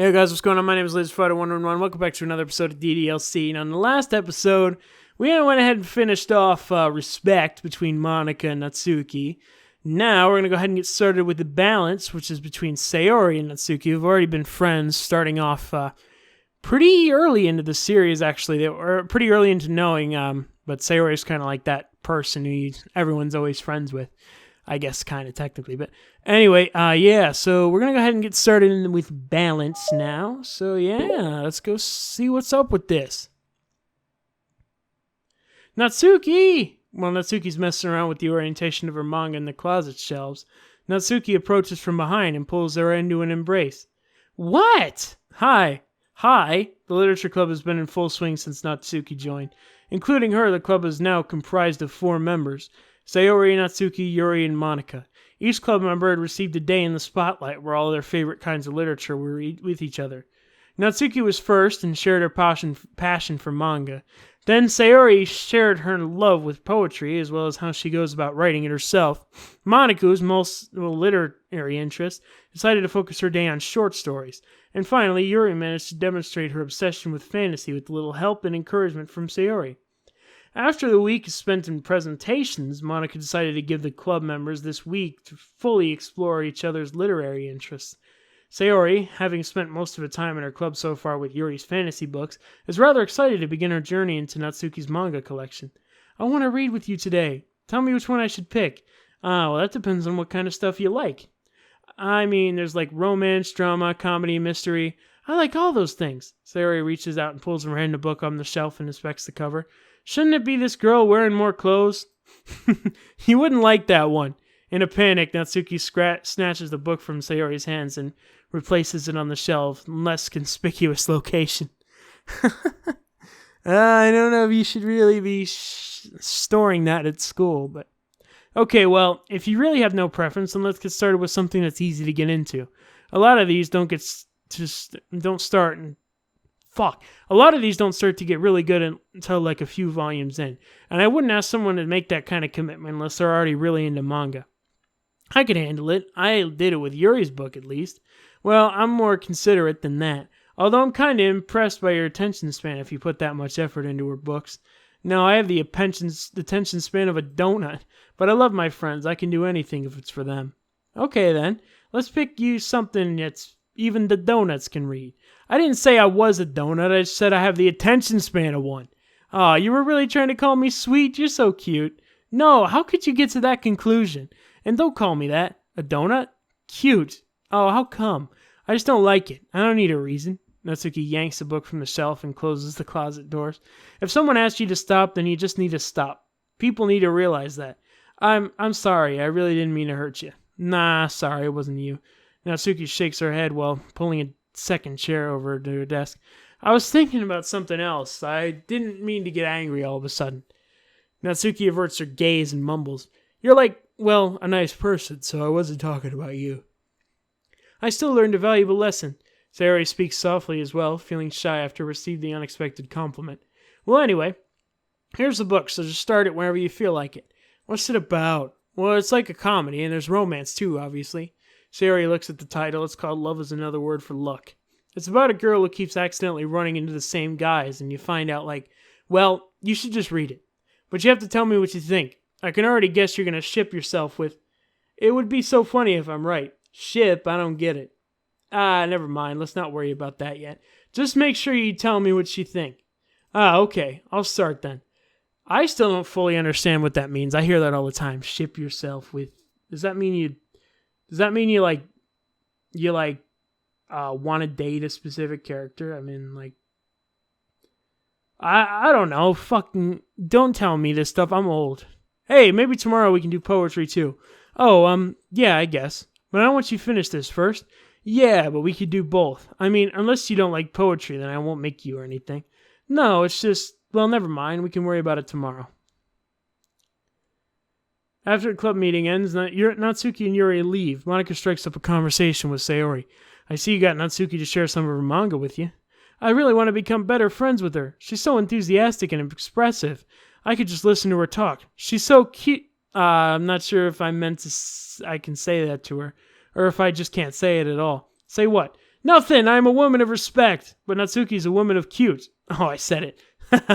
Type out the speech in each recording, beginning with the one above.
Hey guys, what's going on? My name is LizFighter111. Welcome back to another episode of DDLC. And on the last episode, we went ahead and finished off respect between Monika and Natsuki. Now we're going to go ahead and get started with the balance, which is between Sayori and Natsuki, who've already been friends starting off pretty early into the series, actually. They were pretty early into knowing, but Sayori is kind of like that person who everyone's always friends with. I guess kind of technically, but anyway, so we're going to go ahead and get started with balance now. So yeah, let's go see what's up with this. Natsuki! While Natsuki's messing around with the orientation of her manga in the closet shelves, Natsuki approaches from behind and pulls her into an embrace. What? Hi. The Literature Club has been in full swing since Natsuki joined. Including her, the club is now comprised of 4 members. Sayori, Natsuki, Yuri, and Monika. Each club member had received a day in the spotlight where all their favorite kinds of literature were with each other. Natsuki was first and shared her passion for manga. Then Sayori shared her love with poetry, as well as how she goes about writing it herself. Monika, whose most literary interest, decided to focus her day on short stories. And finally, Yuri managed to demonstrate her obsession with fantasy with a little help and encouragement from Sayori. After the week spent in presentations, Monika decided to give the club members this week to fully explore each other's literary interests. Sayori, having spent most of her time in her club so far with Yuri's fantasy books, is rather excited to begin her journey into Natsuki's manga collection. I want to read with you today. Tell me which one I should pick. Well, that depends on what kind of stuff you like. I mean, there's like romance, drama, comedy, mystery. I like all those things. Sayori reaches out and pulls her random book on the shelf and inspects the cover. Shouldn't it be this girl wearing more clothes? You wouldn't like that one. In a panic, Natsuki snatches the book from Sayori's hands and replaces it on the shelf, less conspicuous location. I don't know if you should really be storing that at school, but... Okay, well, if you really have no preference, then let's get started with something that's easy to get into. A lot of these don't start to get really good until like a few volumes in. And I wouldn't ask someone to make that kind of commitment unless they're already really into manga. I could handle it. I did it with Yuri's book at least. Well, I'm more considerate than that. Although I'm kind of impressed by your attention span if you put that much effort into her books. No, I have the attention span of a donut. But I love my friends. I can do anything if it's for them. Okay then, let's pick you something that's even the donuts can read. I didn't say I was a donut, I just said I have the attention span of one. Aw, you were really trying to call me sweet? You're so cute. No, how could you get to that conclusion? And don't call me that. A donut? Cute. Oh, how come? I just don't like it. I don't need a reason. Natsuki yanks the book from the shelf and closes the closet doors. If someone asks you to stop, then you just need to stop. People need to realize that. I'm sorry, I really didn't mean to hurt you. Nah, sorry, it wasn't you. Natsuki shakes her head while pulling a second chair over to her desk. I was thinking about something else. I didn't mean to get angry all of a sudden. Natsuki averts her gaze and mumbles. You're like, well, a nice person, so I wasn't talking about you. I still learned a valuable lesson. Sayori speaks softly as well, feeling shy after receiving the unexpected compliment. Well, anyway, here's the book, so just start it whenever you feel like it. What's it about? Well, it's like a comedy, and there's romance too, obviously. Sayori looks at the title. It's called Love is Another Word for Luck. It's about a girl who keeps accidentally running into the same guys, and you find out, well, you should just read it. But you have to tell me what you think. I can already guess you're going to ship yourself with... It would be so funny if I'm right. Ship? I don't get it. Never mind. Let's not worry about that yet. Just make sure you tell me what you think. Okay. I'll start then. I still don't fully understand what that means. I hear that all the time. Ship yourself with... Does that mean you want to date a specific character? I mean, I don't know. Fucking don't tell me this stuff. I'm old. Hey, maybe tomorrow we can do poetry too. Oh, yeah, I guess. But I want you to finish this first. Yeah, but we could do both. I mean, unless you don't like poetry, then I won't make you or anything. No, it's just, well, never mind. We can worry about it tomorrow. After the club meeting ends, Natsuki and Yuri leave. Monika strikes up a conversation with Sayori. I see you got Natsuki to share some of her manga with you. I really want to become better friends with her. She's so enthusiastic and expressive. I could just listen to her talk. She's so cute. I'm not sure if I can say that to her, or if I just can't say it at all. Say what? Nothing, I'm a woman of respect, but Natsuki's a woman of cute. Oh, I said it.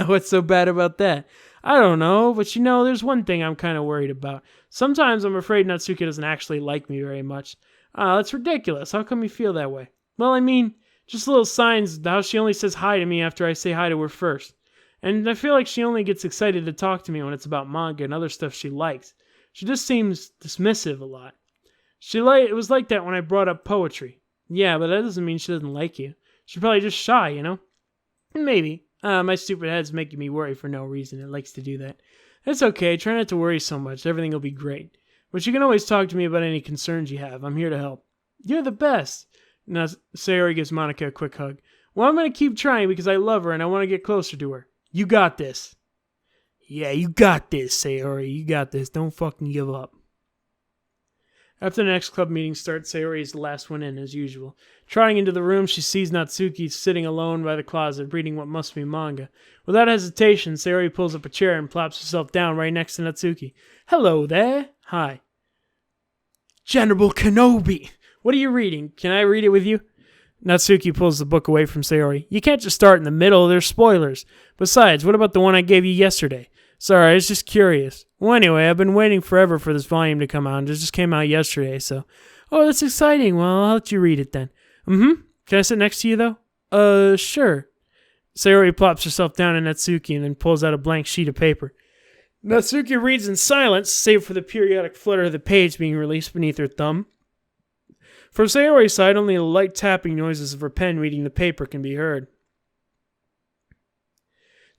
What's so bad about that? I don't know, but there's one thing I'm kind of worried about. Sometimes I'm afraid Natsuki doesn't actually like me very much. That's ridiculous. How come you feel that way? Well, just little signs how she only says hi to me after I say hi to her first. And I feel like she only gets excited to talk to me when it's about manga and other stuff she likes. She just seems dismissive a lot. It was like that when I brought up poetry. Yeah, but that doesn't mean she doesn't like you. She's probably just shy, Maybe. My stupid head's making me worry for no reason. It likes to do that. It's okay. Try not to worry so much. Everything will be great. But you can always talk to me about any concerns you have. I'm here to help. You're the best. Now, Sayori gives Monica a quick hug. Well, I'm going to keep trying because I love her and I want to get closer to her. You got this. Yeah, you got this, Sayori. You got this. Don't fucking give up. After the next club meeting starts, Sayori is the last one in, as usual. Trotting into the room, she sees Natsuki sitting alone by the closet, reading what must be manga. Without hesitation, Sayori pulls up a chair and plops herself down right next to Natsuki. Hello there. Hi. General Kenobi. What are you reading? Can I read it with you? Natsuki pulls the book away from Sayori. You can't just start in the middle. There's spoilers. Besides, what about the one I gave you yesterday? Sorry, I was just curious. Well, anyway, I've been waiting forever for this volume to come out. It just came out yesterday, so... Oh, that's exciting. Well, I'll let you read it then. Mm-hmm. Can I sit next to you, though? Sure. Sayori plops herself down in Natsuki and then pulls out a blank sheet of paper. Natsuki reads in silence, save for the periodic flutter of the page being released beneath her thumb. From Sayori's side, only the light tapping noises of her pen reading the paper can be heard.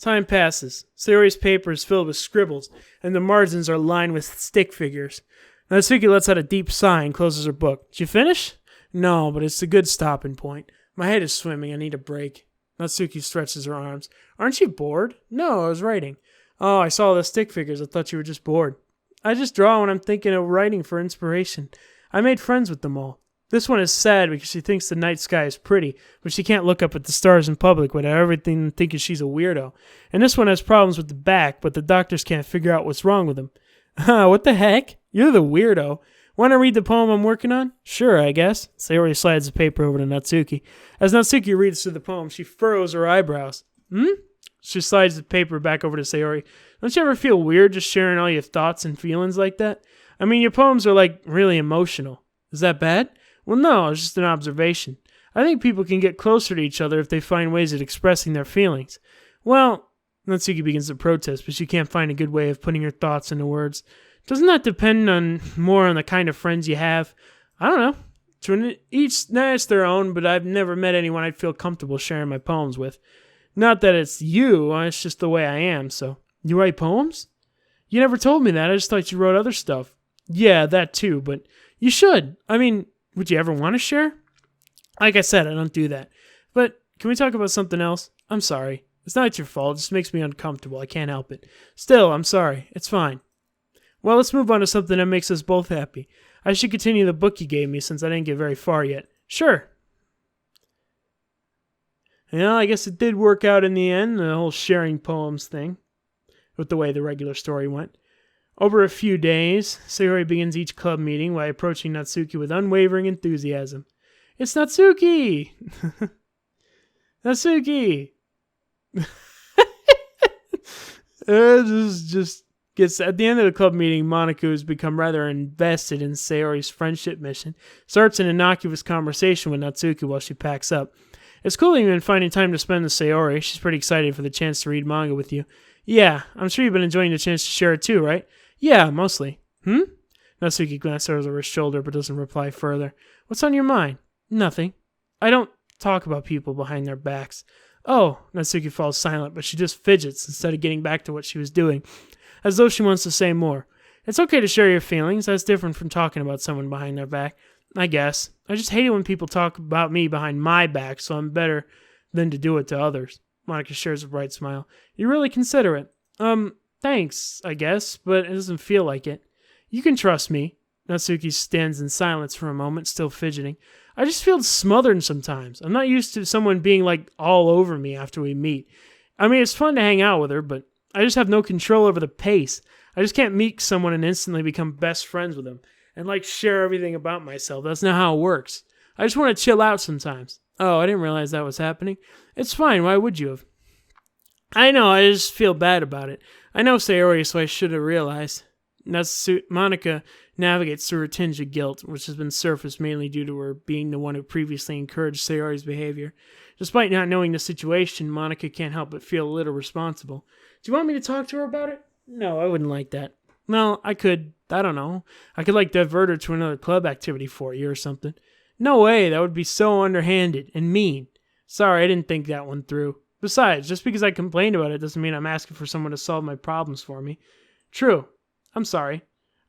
Time passes. Sayori's paper is filled with scribbles, and the margins are lined with stick figures. Natsuki lets out a deep sigh and closes her book. Did you finish? No, but it's a good stopping point. My head is swimming. I need a break. Natsuki stretches her arms. Aren't you bored? No, I was writing. Oh, I saw the stick figures. I thought you were just bored. I just draw when I'm thinking of writing for inspiration. I made friends with them all. This one is sad because she thinks the night sky is pretty, but she can't look up at the stars in public without everything thinking she's a weirdo. And this one has problems with the back, but the doctors can't figure out what's wrong with him. What the heck? You're the weirdo. Want to read the poem I'm working on? Sure, I guess. Sayori slides the paper over to Natsuki. As Natsuki reads through the poem, she furrows her eyebrows. She slides the paper back over to Sayori. Don't you ever feel weird just sharing all your thoughts and feelings like that? Your poems are, really emotional. Is that bad? Well, no, it's just an observation. I think people can get closer to each other if they find ways of expressing their feelings. Well, Natsuki begins to protest, but she can't find a good way of putting her thoughts into words. Doesn't that depend more on the kind of friends you have? I don't know. Each it's their own, but I've never met anyone I'd feel comfortable sharing my poems with. Not that it's you, it's just the way I am, so. You write poems? You never told me that. I just thought you wrote other stuff. Yeah, that too, but you should. Would you ever want to share? Like I said, I don't do that. But can we talk about something else? I'm sorry. It's not your fault. It just makes me uncomfortable. I can't help it. Still, I'm sorry. It's fine. Well, let's move on to something that makes us both happy. I should continue the book you gave me since I didn't get very far yet. Sure. Well, I guess it did work out in the end, the whole sharing poems thing, with the way the regular story went. Over a few days, Sayori begins each club meeting by approaching Natsuki with unwavering enthusiasm. It's Natsuki! Natsuki! Just gets at the end of the club meeting, Monica, who's become rather invested in Sayori's friendship mission, starts an innocuous conversation with Natsuki while she packs up. It's cool that you've been finding time to spend with Sayori. She's pretty excited for the chance to read manga with you. Yeah, I'm sure you've been enjoying the chance to share it too, right? Yeah, mostly. Natsuki glances over her shoulder but doesn't reply further. What's on your mind? Nothing. I don't talk about people behind their backs. Oh, Natsuki falls silent, but she just fidgets instead of getting back to what she was doing, as though she wants to say more. It's okay to share your feelings. That's different from talking about someone behind their back. I guess. I just hate it when people talk about me behind my back, so I'm better than to do it to others. Monica shares a bright smile. You're really considerate. Thanks, I guess, but it doesn't feel like it. You can trust me. Natsuki stands in silence for a moment, still fidgeting. I just feel smothered sometimes. I'm not used to someone being, all over me after we meet. It's fun to hang out with her, but I just have no control over the pace. I just can't meet someone and instantly become best friends with them and, share everything about myself. That's not how it works. I just want to chill out sometimes. Oh, I didn't realize that was happening. It's fine. Why would you have? I know. I just feel bad about it. I know Sayori, so I should have realized. Monica navigates through her tinge of guilt, which has been surfaced mainly due to her being the one who previously encouraged Sayori's behavior. Despite not knowing the situation, Monica can't help but feel a little responsible. Do you want me to talk to her about it? No, I wouldn't like that. Well, I could, I don't know. I could divert her to another club activity for you or something. No way, that would be so underhanded and mean. Sorry, I didn't think that one through. Besides, just because I complained about it doesn't mean I'm asking for someone to solve my problems for me. True. I'm sorry.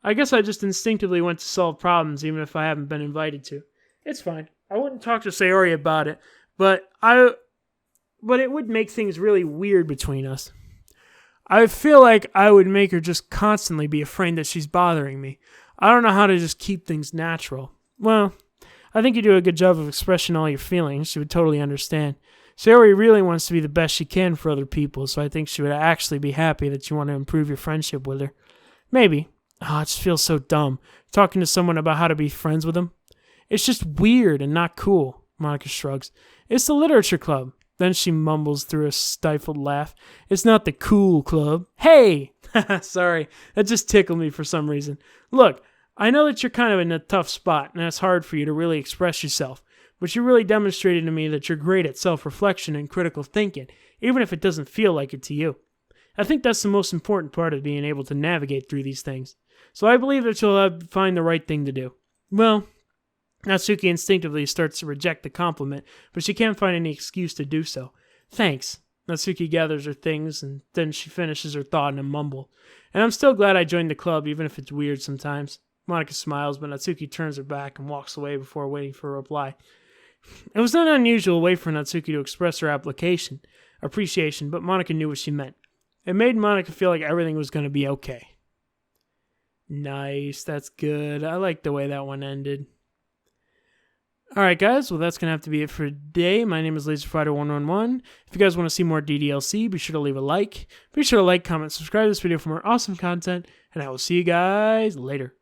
I guess I just instinctively went to solve problems even if I haven't been invited to. It's fine. I wouldn't talk to Sayori about it, but it would make things really weird between us. I feel like I would make her just constantly be afraid that she's bothering me. I don't know how to just keep things natural. Well, I think you do a good job of expressing all your feelings. She would totally understand. Sayori really wants to be the best she can for other people, so I think she would actually be happy that you want to improve your friendship with her. Maybe. Oh, it just feels so dumb, talking to someone about how to be friends with them. It's just weird and not cool, Monica shrugs. It's the literature club. Then she mumbles through a stifled laugh. It's not the cool club. Hey! Sorry, that just tickled me for some reason. Look, I know that you're kind of in a tough spot, and it's hard for you to really express yourself, but you really demonstrated to me that you're great at self-reflection and critical thinking, even if it doesn't feel like it to you. I think that's the most important part of being able to navigate through these things. So I believe that you'll find the right thing to do. Well, Natsuki instinctively starts to reject the compliment, but she can't find any excuse to do so. Thanks. Natsuki gathers her things, and then she finishes her thought in a mumble. And I'm still glad I joined the club, even if it's weird sometimes. Monica smiles, but Natsuki turns her back and walks away before waiting for a reply. It was not an unusual way for Natsuki to express her appreciation, but Monica knew what she meant. It made Monica feel like everything was going to be okay. Nice, that's good. I like the way that one ended. Alright guys, well that's going to have to be it for today. My name is LaserFighter111. If you guys want to see more DDLC, be sure to leave a like. Be sure to like, comment, subscribe to this video for more awesome content, and I will see you guys later.